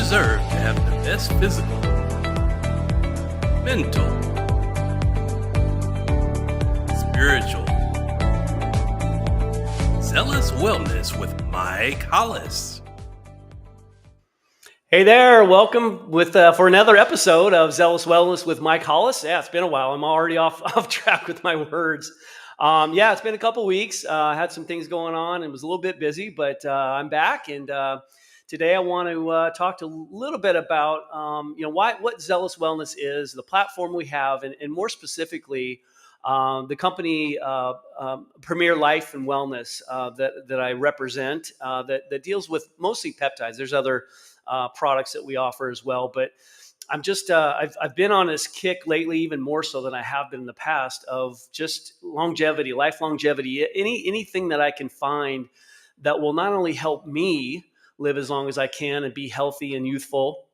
deserve to have the best physical, mental, spiritual, Zealous Wellness with Mike Hollis. Hey there, welcome for another episode of Zealous Wellness with Mike Hollis. Yeah, it's been a while. I'm already off track with my words. It's been a couple weeks. I had some things going on and was a little bit busy, but I'm back. And today I want to talk a little bit about what Zealous Wellness is, the platform we have, and more specifically, the company Premier Life and Wellness that I represent that deals with mostly peptides. There's other products that we offer as well, but I'm just I've been on this kick lately, even more so than I have been in the past, of just longevity, life longevity, anything that I can find that will not only help me live as long as I can and be healthy and youthful,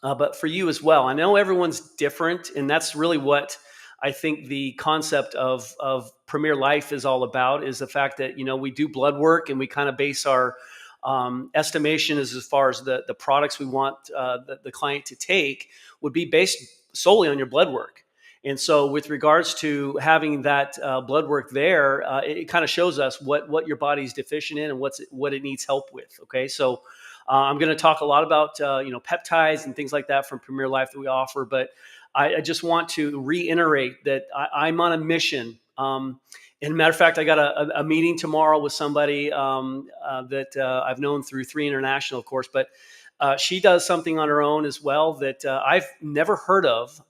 but for you as well. I know everyone's different, and that's really what I think the concept of Premier Life is all about, is the fact that, we do blood work and we kind of base our estimation as far as the products we want the client to take would be based solely on your blood work. And so with regards to having that blood work there, it kind of shows us what your body's deficient in and what it needs help with. Okay. So I'm going to talk a lot about, peptides and things like that from Premier Life that we offer, but I just want to reiterate that I'm on a mission. And matter of fact, I got a meeting tomorrow with somebody that I've known through 3 International, of course, but she does something on her own as well that I've never heard of.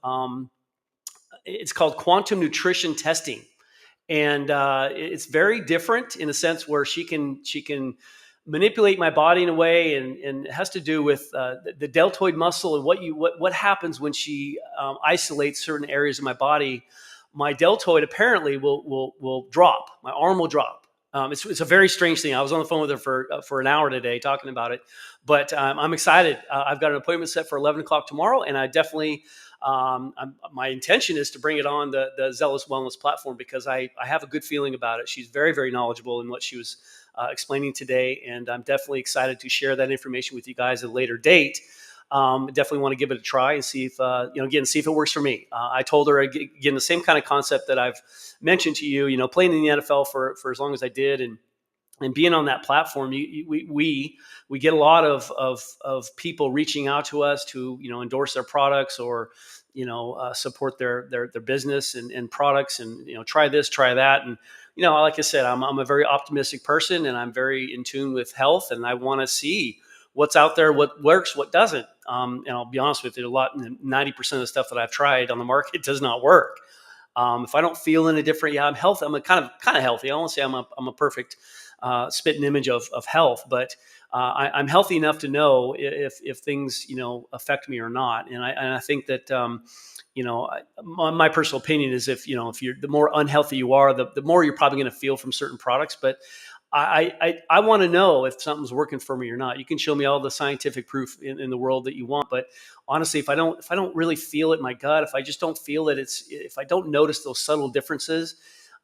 It's called quantum nutrition testing. And it's very different in a sense where she can manipulate my body in a way, and it has to do with the deltoid muscle and what happens when she isolates certain areas of my body. My deltoid apparently will drop. My arm will drop. It's a very strange thing. I was on the phone with her for an hour today talking about it, but I'm excited. I've got an appointment set for 11 o'clock tomorrow, and I definitely my intention is to bring it on the Zealous Wellness platform because I have a good feeling about it. She's very, very knowledgeable in what she was explaining today, and I'm definitely excited to share that information with you guys at a later date. Definitely want to give it a try and see if see if it works for me. I told her again the same kind of concept that I've mentioned to you. Playing in the NFL for as long as I did, and being on that platform, we get a lot of people reaching out to us to endorse their products or support their business and products, and try this, try that, and like I said, I'm a very optimistic person, and I'm very in tune with health, and I want to see what's out there, what works, what doesn't. And I'll be honest with you, 90% of the stuff that I've tried on the market does not work. If I don't feel any different, I'm healthy. I'm a kind of healthy. I won't say I'm a perfect spitting image of health, but I'm healthy enough to know if things affect me or not. And I think that my personal opinion is if you're the more unhealthy you are, the more you're probably going to feel from certain products. But I want to know if something's working for me or not. You can show me all the scientific proof in the world that you want, but honestly, if I don't really feel it in my gut, if I just don't feel that if I don't notice those subtle differences,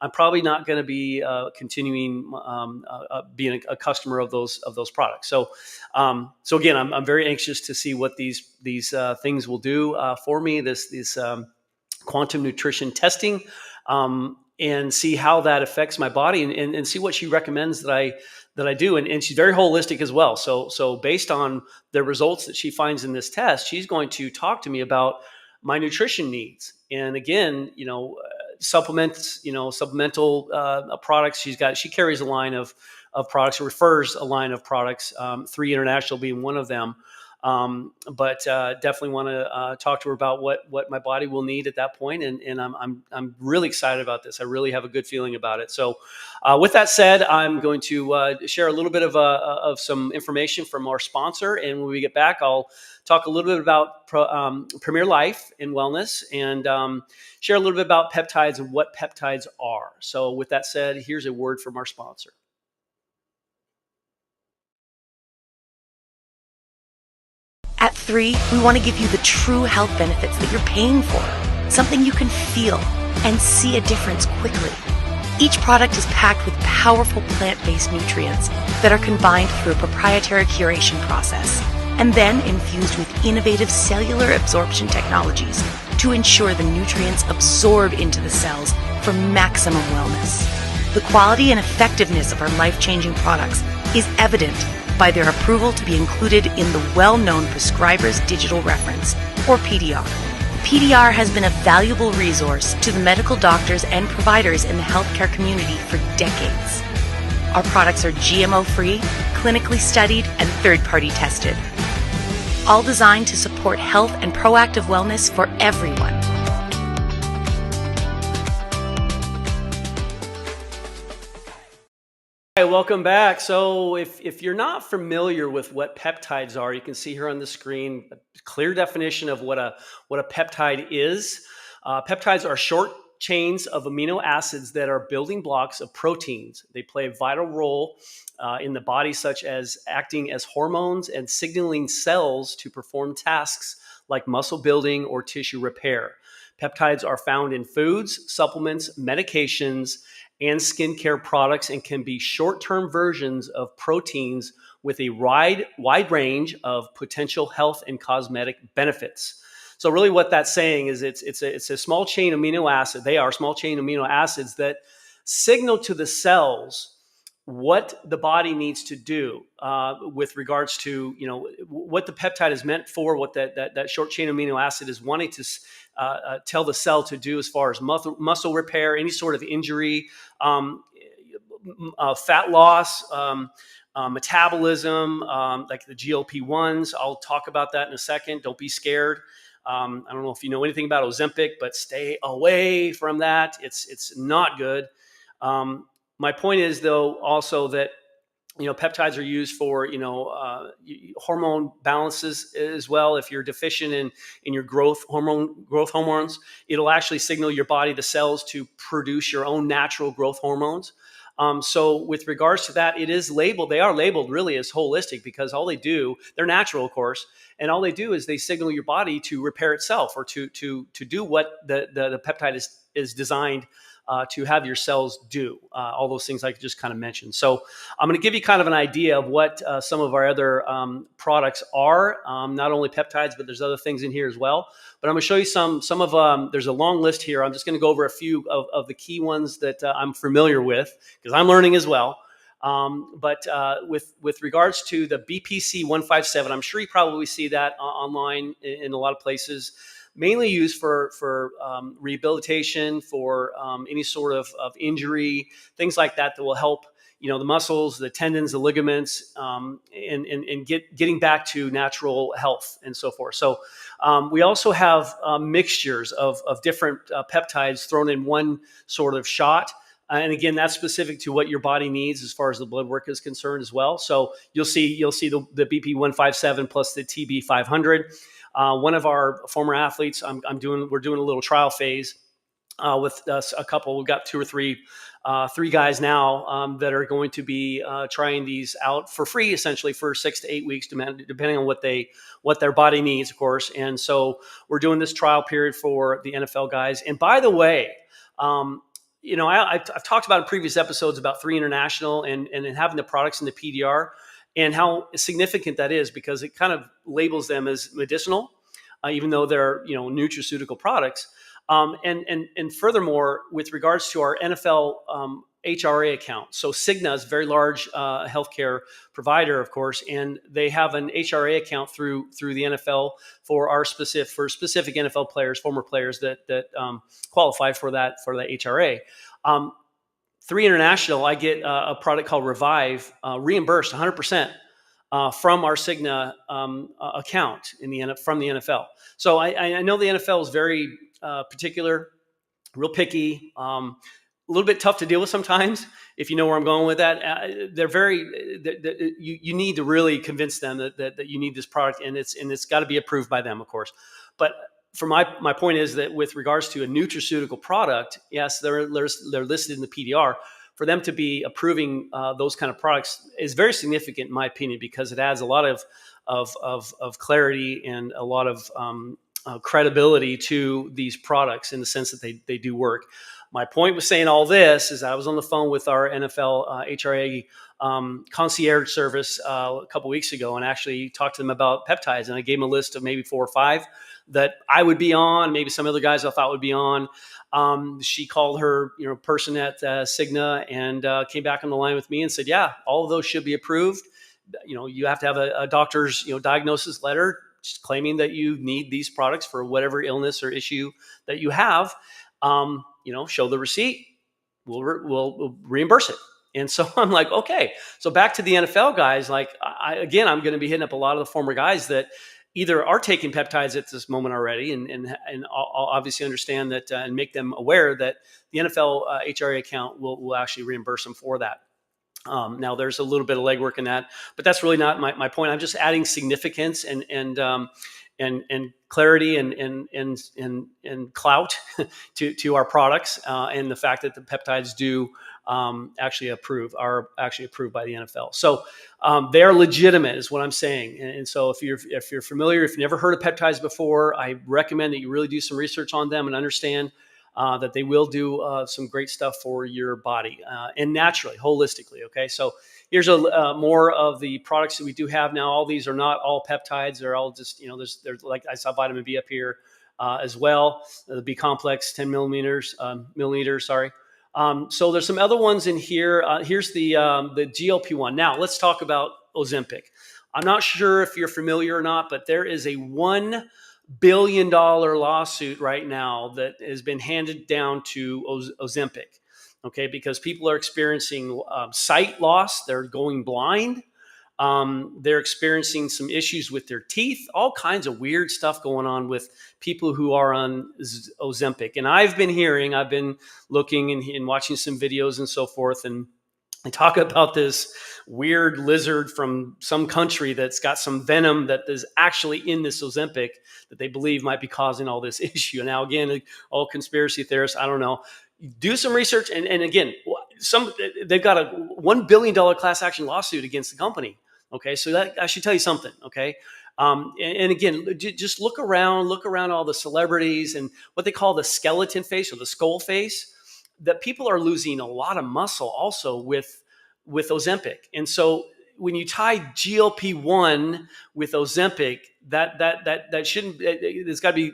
I'm probably not going to be continuing being a customer of those products. So again, I'm very anxious to see what these things will do for me. This quantum nutrition testing. And see how that affects my body, and see what she recommends that I do. And she's very holistic as well. So based on the results that she finds in this test, she's going to talk to me about my nutrition needs. And again, supplements, supplemental products. She carries a line of products, or refers a line of products, 3 International being one of them. But definitely want to talk to her about what my body will need at that point, and I'm really excited about this. I really have a good feeling about it. So, with that said, I'm going to share a little bit of some information from our sponsor, and when we get back, I'll talk a little bit about Premier Life and Wellness, and share a little bit about peptides and what peptides are. So, with that said, here's a word from our sponsor. At 3, we want to give you the true health benefits that you're paying for, something you can feel and see a difference quickly. Each product is packed with powerful plant-based nutrients that are combined through a proprietary curation process. and then infused with innovative cellular absorption technologies to ensure the nutrients absorb into the cells for maximum wellness. The quality and effectiveness of our life-changing products is evident by their approval to be included in the well-known Prescriber's Digital Reference, or PDR. PDR has been a valuable resource to the medical doctors and providers in the healthcare community for decades. Our products are GMO-free, clinically studied, and third-party tested, all designed to support health and proactive wellness for everyone. Hi, welcome back. So if you're not familiar with what peptides are, you can see here on the screen a clear definition of what a peptide is. Peptides are short chains of amino acids that are building blocks of proteins. They play a vital role in the body, such as acting as hormones and signaling cells to perform tasks like muscle building or tissue repair. Peptides are found in foods, supplements, medications, and skincare products, and can be short-term versions of proteins with a wide range of potential health and cosmetic benefits. So really what that's saying is it's a small chain amino acid. They are small chain amino acids that signal to the cells what the body needs to do with regards to, what the peptide is meant for, what that short chain amino acid is wanting to tell the cell to do as far as muscle repair, any sort of injury, fat loss, metabolism, like the GLP-1s. I'll talk about that in a second. Don't be scared. I don't know if you know anything about Ozempic, but stay away from that. It's not good. My point is, though, also that peptides are used for hormone balances as well. If you're deficient in your growth hormones, it'll actually signal your body, the cells, to produce your own natural growth hormones. So with regards to that, they are labeled really as holistic, because all they do, they're natural, of course, and all they do is they signal your body to repair itself, or to do what the peptide is designed to have your cells do, all those things I just kind of mentioned. So I'm going to give you kind of an idea of what some of our other products are, not only peptides, but there's other things in here as well. But I'm going to show you some of, there's a long list here. I'm just going to go over a few of the key ones that I'm familiar with, because I'm learning as well. But with regards to the BPC 157, I'm sure you probably see that online in a lot of places. Mainly used for rehabilitation, for any sort of injury, things like that will help the muscles, the tendons, the ligaments, and getting back to natural health and so forth. So we also have mixtures of different peptides thrown in one sort of shot. And again, that's specific to what your body needs as far as the blood work is concerned as well. So you'll see the BP 157 plus the TB 500. One of our former athletes, we're doing a little trial phase with a couple. We've got two or three guys now that are going to be trying these out for free, essentially for 6 to 8 weeks, depending on what their body needs, of course. And so we're doing this trial period for the NFL guys. And by the way, I've talked about in previous episodes about 3 International and having the products in the PDR, and how significant that is, because it kind of labels them as medicinal, even though they're nutraceutical products. And furthermore, with regards to our NFL HRA account, so Cigna is a very large healthcare provider, of course, and they have an HRA account through the NFL for specific NFL players, former players that qualify for that HRA. 3 International, I get a product called Revive, reimbursed 100% from our Cigna account from the NFL. So I know the NFL is very particular, real picky, a little bit tough to deal with sometimes, if you know where I'm going with that. They're you need to really convince them that you need this product, and it's got to be approved by them, of course. But for my point is that with regards to a nutraceutical product, yes, they're listed in the PDR. For them to be approving those kind of products is very significant, in my opinion, because it adds a lot of clarity and a lot of credibility to these products, in the sense that they do work. My point with saying all this is I was on the phone with our NFL HRA concierge service a couple weeks ago and actually talked to them about peptides. And I gave them a list of maybe 4 or 5 that I would be on, maybe some other guys I thought would be on. She called her, person at Cigna and came back on the line with me and said, yeah, all of those should be approved. You have to have a doctor's, diagnosis letter claiming that you need these products for whatever illness or issue that you have. Show the receipt. We'll reimburse it. And so I'm like, okay. So back to the NFL guys, like I'm going to be hitting up a lot of the former guys that either are taking peptides at this moment already, and I'll obviously understand that and make them aware that the NFL HRA account will actually reimburse them for that. Now there's a little bit of legwork in that, but that's really not my point. I'm just adding significance and clarity and clout to our products, and the fact that the peptides are actually approved by the NFL. So they are legitimate, is what I'm saying. And so if you're familiar, if you've never heard of peptides before, I recommend that you really do some research on them and understand that they will do some great stuff for your body and naturally, holistically. Okay, so here's more of the products that we do have now. All these are not all peptides; they're all just there's like I saw vitamin B up here as well. The B complex, 10 milliliters. Sorry. So there's some other ones in here. Here's the GLP-1. Now let's talk about Ozempic. I'm not sure if you're familiar or not, but there is a $1 billion lawsuit right now that has been handed down to Ozempic. Okay, because people are experiencing sight loss. They're going blind. They're experiencing some issues with their teeth, all kinds of weird stuff going on with people who are on Ozempic. And I've been looking and watching some videos and so forth. And I talk about this weird lizard from some country that's got some venom that is actually in this Ozempic that they believe might be causing all this issue. Now, again, all conspiracy theorists, I don't know. Do some research. And again, they've got a $1 billion class action lawsuit against the company. Okay, so that I should tell you something. Okay, and again, just look around all the celebrities and what they call the skeleton face or the skull face. That people are losing a lot of muscle also with Ozempic, and so when you tie GLP-1 with Ozempic, that shouldn't. It's got to be.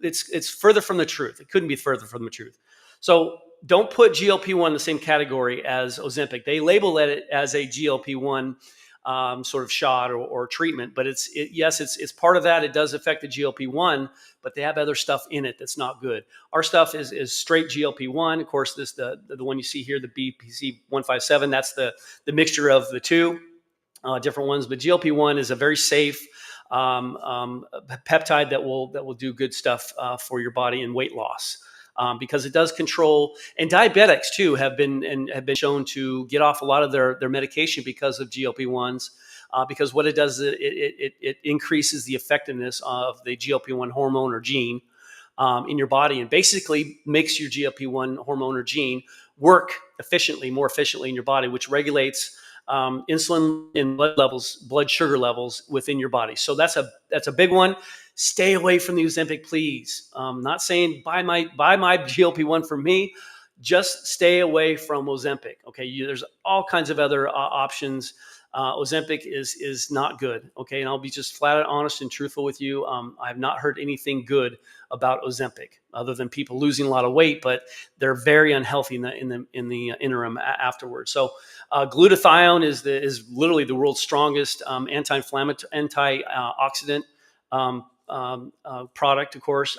It's further from the truth. It couldn't be further from the truth. So don't put GLP-1 in the same category as Ozempic. They label it as a GLP-1 sort of shot or treatment, but it's part of that. It does affect the GLP-1, but they have other stuff in it that's not good. Our stuff is straight GLP-1. Of course, the one you see here, the BPC 157, that's the mixture of the two different ones. But GLP-1 is a very safe peptide that will do good stuff for your body and weight loss. Because it does control, and diabetics too have been shown to get off a lot of their medication because of GLP-1s. Because what it does is it increases the effectiveness of the GLP-1 hormone or gene in your body, and basically makes your GLP-1 hormone or gene work more efficiently in your body, which regulates insulin and blood sugar levels within your body. So that's a big one. Stay away from the Ozempic, please. Not saying buy my GLP-1 from me. Just stay away from Ozempic. Okay, there's all kinds of other options. Ozempic is not good. Okay, and I'll be just flat out honest and truthful with you. I've not heard anything good about Ozempic, other than people losing a lot of weight, but they're very unhealthy in the interim afterwards. So glutathione is literally the world's strongest antioxidant product, of course.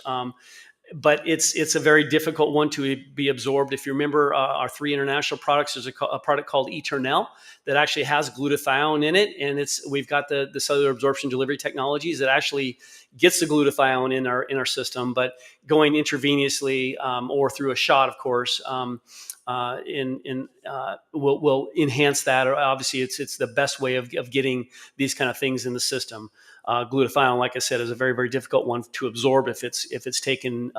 But it's a very difficult one to be absorbed. If you remember our 3 international products, there's a product called Eternel that actually has glutathione in it, and we've got the cellular absorption delivery technologies that actually gets the glutathione in our system. But going intravenously or through a shot, of course, will enhance that. Or obviously, it's the best way of getting these kind of things in the system. Glutathione, like I said, is a very, very difficult one to absorb if it's taken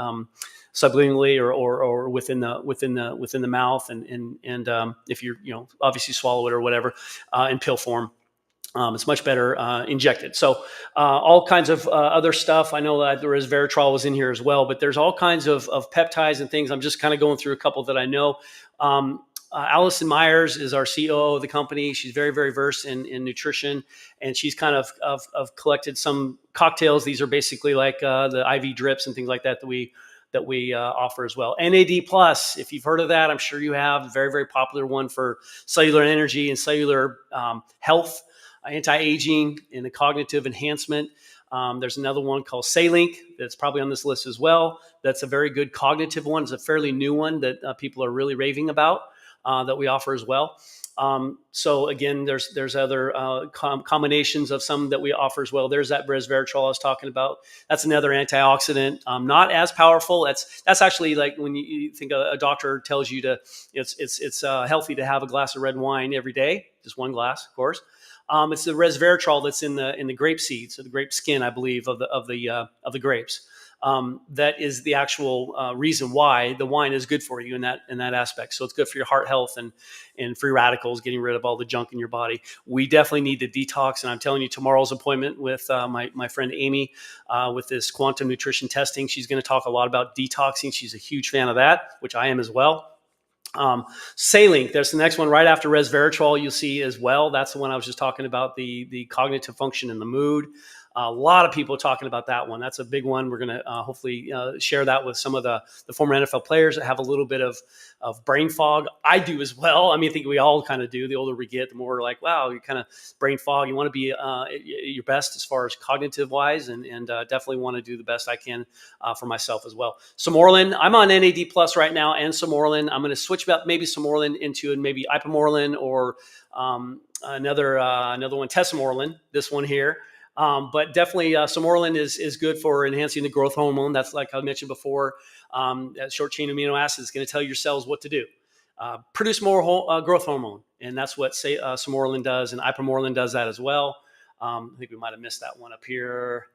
sublingually or within the mouth, and if you obviously swallow it or whatever in pill form. It's much better injected. So all kinds of other stuff. I know that the resveratrol was in here as well, but there's all kinds of peptides and things. I'm just kind of going through a couple that I know. Allison Myers is our COO of the company. She's very, very versed in nutrition, and she's kind of collected some cocktails. These are basically like the IV drips and things like that that we offer as well. NAD Plus, if you've heard of that, I'm sure you have. Very, very popular one for cellular energy and cellular health, anti-aging, and the cognitive enhancement. There's another one called Zealous that's probably on this list as well. That's a very good cognitive one. It's a fairly new one that people are really raving about that we offer as well. So again, there's other combinations of some that we offer as well. There's that resveratrol I was talking about. That's another antioxidant, not as powerful. That's actually like when you think a doctor tells you to, it's healthy to have a glass of red wine every day, just one glass, of course. It's the resveratrol that's in the grape seeds, or the grape skin, I believe, of the grapes. That is the actual reason why the wine is good for you in that aspect. So it's good for your heart health and free radicals, getting rid of all the junk in your body. We definitely need to detox, and I'm telling you, tomorrow's appointment with my friend Amy with this quantum nutrition testing, she's going to talk a lot about detoxing. She's a huge fan of that, which I am as well. Zealous, there's the next one right after resveratrol you'll see as well. That's the one I was just talking about, the cognitive function and the mood. A lot of people are talking about that one. That's a big one. We're going to hopefully share that with some of the former NFL players that have a little bit of brain fog. I do as well. I mean, I think we all kind of do. The older we get, the more we're like, wow, you kind of brain fog. You want to be your best as far as cognitive wise, and definitely want to do the best I can for myself as well. Samorlin, I'm on NAD Plus right now, and Samorlin. I'm going to switch about maybe Samorlin into maybe Ipamorelin or another one, Tesamorelin, this one here. But definitely Samorlin is good for enhancing the growth hormone. That's like I mentioned before. That short chain amino acid is going to tell your cells what to do. Produce more growth hormone. And that's what Samorlin does. And Ipamorelin does that as well. I think we might have missed that one up here.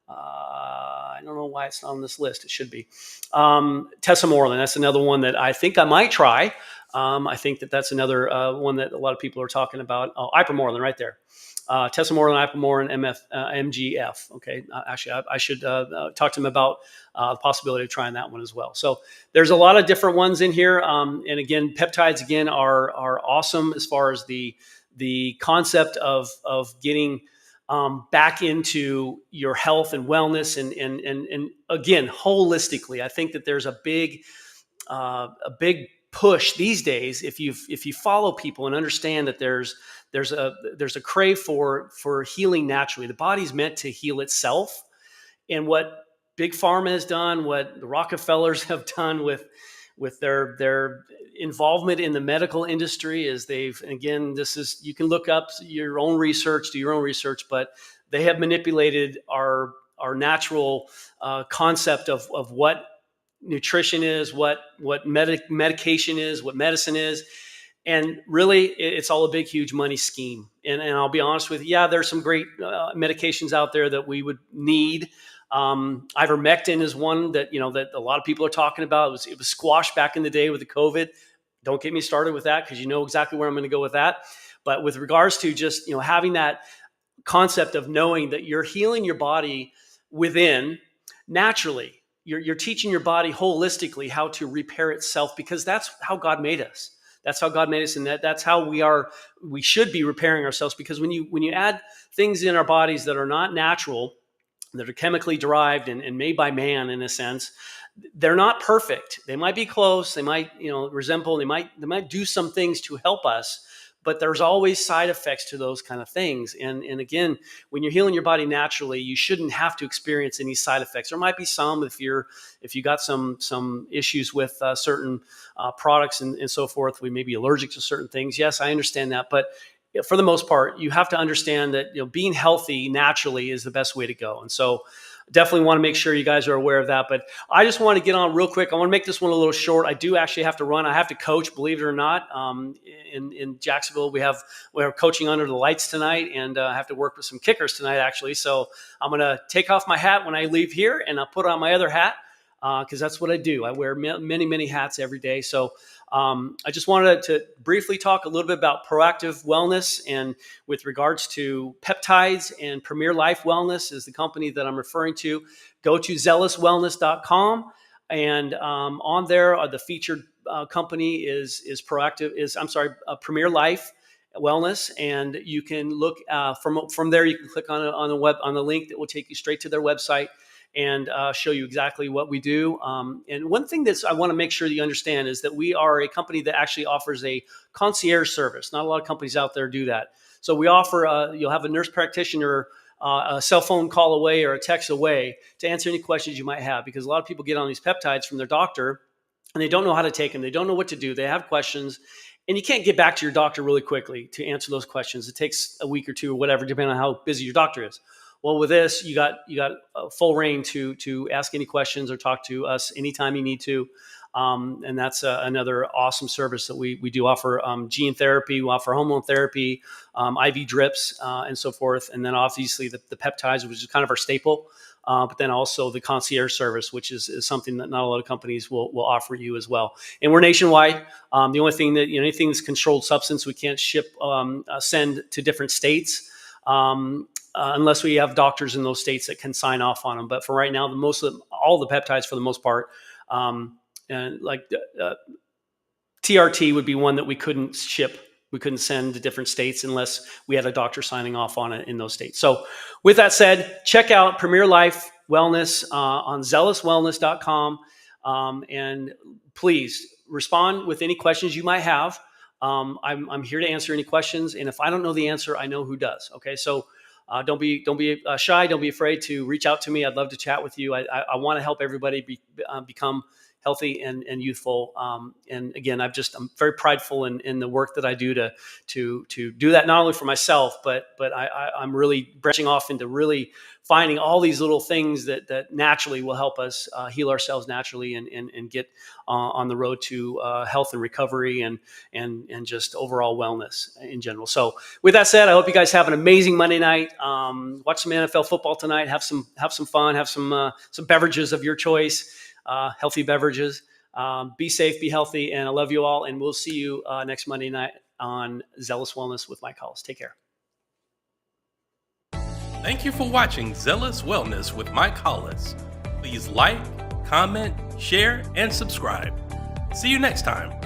I don't know why it's not on this list. It should be. Tesamorelin, that's another one that I think I might try. I think that's another one that a lot of people are talking about. Oh, Ipamorelin right there. Tesamorelin, Ipamorelin, MGF. Okay, actually, I should talk to them about the possibility of trying that one as well. So there's a lot of different ones in here. And again, peptides again are awesome as far as the concept of getting back into your health and wellness and again holistically. I think that there's a big push these days if you follow people and understand that there's a crave for healing naturally. The body's meant to heal itself, and what Big Pharma has done, what the Rockefellers have done with their involvement in the medical industry is you can look up your own research, do your own research, but they have manipulated our natural concept of what nutrition is, what medication is, what medicine is. And really, it's all a big, huge money scheme. And I'll be honest with you, yeah, there's some great medications out there that we would need. Ivermectin is one that a lot of people are talking about. It was squashed back in the day with the COVID. Don't get me started with that, because you know exactly where I'm going to go with that. But with regards to just having that concept of knowing that you're healing your body within naturally. You're teaching your body holistically how to repair itself, because that's how God made us. That's how God made us, and that's how we should be repairing ourselves. Because when you add things in our bodies that are not natural, that are chemically derived and made by man in a sense, they're not perfect. They might be close, they might resemble, they might do some things to help us, but there's always side effects to those kind of things. And again, when you're healing your body naturally, you shouldn't have to experience any side effects. There might be some if you got some issues with certain products and so forth. We may be allergic to certain things. Yes, I understand that, but for the most part, you have to understand that being healthy naturally is the best way to go. And so definitely want to make sure you guys are aware of that. But I just want to get on real quick. I want to make this one a little short. I do actually have to run. I have to coach, believe it or not. In Jacksonville, we're coaching under the lights tonight, and I have to work with some kickers tonight, actually. So I'm going to take off my hat when I leave here, and I'll put on my other hat, because that's what I do. I wear many, many hats every day. So I just wanted to briefly talk a little bit about proactive wellness, and with regards to peptides, and Premier Life Wellness is the company that I'm referring to. Go to zealouswellness.com, and on there, the featured company is Premier Life Wellness, and you can look from there. You can click on the link that will take you straight to their website and show you exactly what we do. And one thing that I want to make sure that you understand is that we are a company that actually offers a concierge service. Not a lot of companies out there do that. So we offer, you'll have a nurse practitioner a cell phone call away or a text away to answer any questions you might have, because a lot of people get on these peptides from their doctor and they don't know how to take them. They don't know what to do. They have questions, and you can't get back to your doctor really quickly to answer those questions. It takes a week or two or whatever, depending on how busy your doctor is. Well, with this, you got full reign to ask any questions or talk to us anytime you need to. And that's another awesome service that we do offer. Gene therapy, we offer hormone therapy, IV drips, and so forth. And then obviously the peptides, which is kind of our staple. But then also the concierge service, which is something that not a lot of companies will offer you as well. And we're nationwide. The only thing that, anything that's controlled substance, we can't send to different states. Unless we have doctors in those states that can sign off on them. But for right now, all the peptides for the most part, TRT would be one that we couldn't ship. We couldn't send to different states unless we had a doctor signing off on it in those states. So with that said, check out Premier Life Wellness on zealouswellness.com. And please respond with any questions you might have. I'm here to answer any questions. And if I don't know the answer, I know who does. Okay. So don't be shy. Don't be afraid to reach out to me. I'd love to chat with you. I want to help everybody become healthy and youthful. And again, I'm very prideful in the work that I do to do that, not only for myself, but I'm really branching off into really finding all these little things that naturally will help us heal ourselves naturally and get on the road to health and recovery and just overall wellness in general. So with that said, I hope you guys have an amazing Monday night. Watch some NFL football tonight. Have some fun. Have some beverages of your choice. Healthy beverages. Be safe, be healthy, and I love you all. And we'll see you next Monday night on Zealous Wellness with Mike Hollis. Take care. Thank you for watching Zealous Wellness with Mike Hollis. Please like, comment, share, and subscribe. See you next time.